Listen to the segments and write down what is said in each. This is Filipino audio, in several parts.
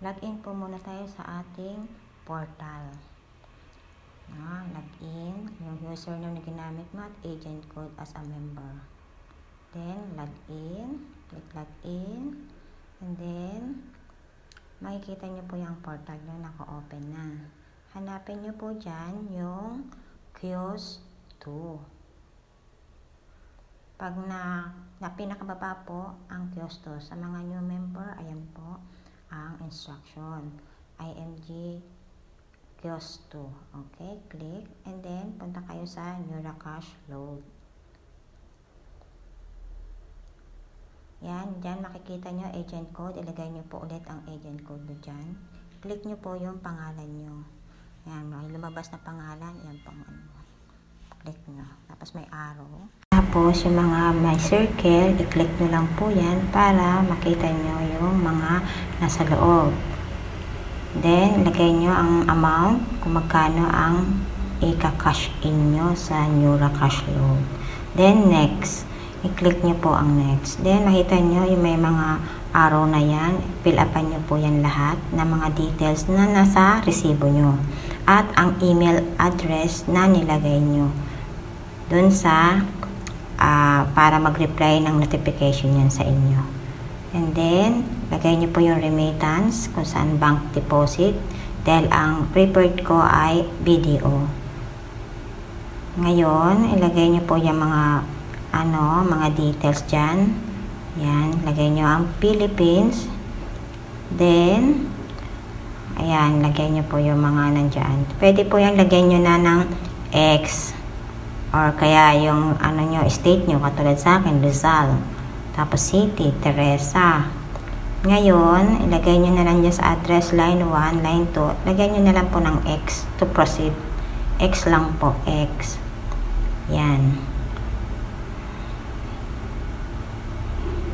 Login po muna tayo sa ating portal. Login, yung username na ginamit mo at agent code as a member. Then, login, click login, and then, makikita nyo po yung portal nyo, naka-open na. Hanapin nyo po dyan yung Kiosk 2. Pag na pinakababa po ang Kiosk 2. Sa mga new member, ayan po ang instruction. IMG Kiosk 2. Okay, click. And then, punta kayo sa NeuraCash Load. Yan, dyan makikita nyo agent code. Ilagay nyo po ulit ang agent code nyo dyan. Click nyo po yung pangalan nyo. Yan, may lumabas na pangalan. Yan pang click nyo. Tapos may arrow. Tapos yung mga may circle, i-click nyo lang po yan para makita nyo yung mga nasa loob. Then, lagay nyo ang amount kung magkano ang i-cash in nyo sa NeuraCash Load. Then, next. I-click nyo po ang next. Then, makita nyo yung may mga arrow na yan. Fill upan nyo po yan lahat ng mga details na nasa resibo nyo. At ang email address na nilagay nyo dun sa para mag-reply ng notification yan sa inyo. And then, lagay nyo po yung remittance kung saan bank deposit dahil ang preferred ko ay BDO. Ngayon, ilagay nyo po yung mga details dyan. Yan, lagay nyo ang Philippines. Then, ayan, lagay nyo po yung mga nandyan. Pwede po yung lagay nyo na ng X. Or kaya yung state nyo, katulad sa akin, Rizal. Tapos city, Teresa. Ngayon, ilagay nyo na lang dyan sa address line 1, line 2. Lagay nyo na lang po ng X to proceed. X lang po, X. Yan.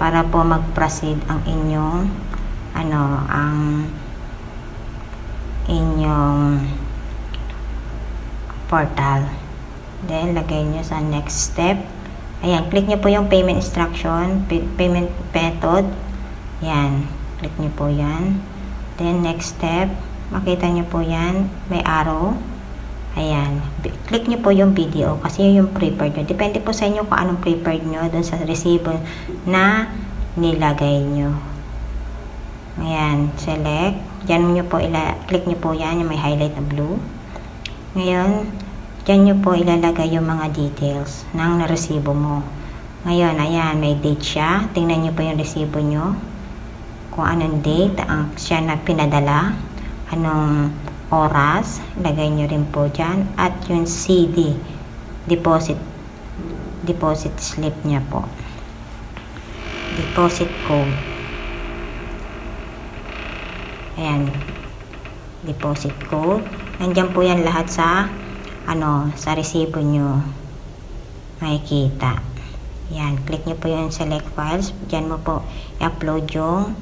Para po mag-proceed ang inyong portal. Then, lagay nyo sa next step. Ayan, click nyo po yung payment instruction, payment method. Yan, click nyo po yan. Then, next step, makita nyo po yan, may arrow. Ayan, click nyo po yung video kasi yung prepared nyo. Depende po sa inyo kung anong prepared nyo dun sa resibo na nilagay nyo. Ayan, select. Diyan nyo po, click nyo po yan, yung may highlight na blue. Ngayon, diyan nyo po ilalagay yung mga details ng resibo mo. Ngayon, ayan, may date siya. Tingnan nyo po yung resibo nyo. Kung anong date ang siya na pinadala. Anong oras. Lagay nyo rin po dyan. At yung CD. Deposit slip niya po. Deposit code. Ayan. Deposit code. Nandyan po yan lahat sa sa resibo nyo makikita. Yan, click nyo po yung select files. Diyan mo po i-upload yung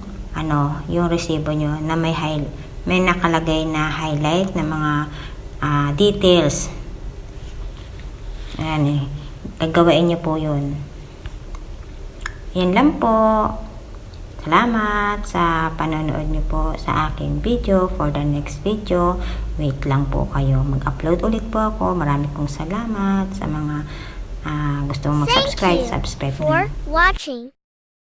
yung resibo nyo na may nakalagay na highlight na mga details. Ayan gagawain nyo po yun. Yan lang po. Salamat sa panonood nyo po sa aking video. For the next video, wait lang po kayo. Mag-upload ulit po ako. Marami pong salamat sa mga gusto mong mag-subscribe. Subscribe for watching.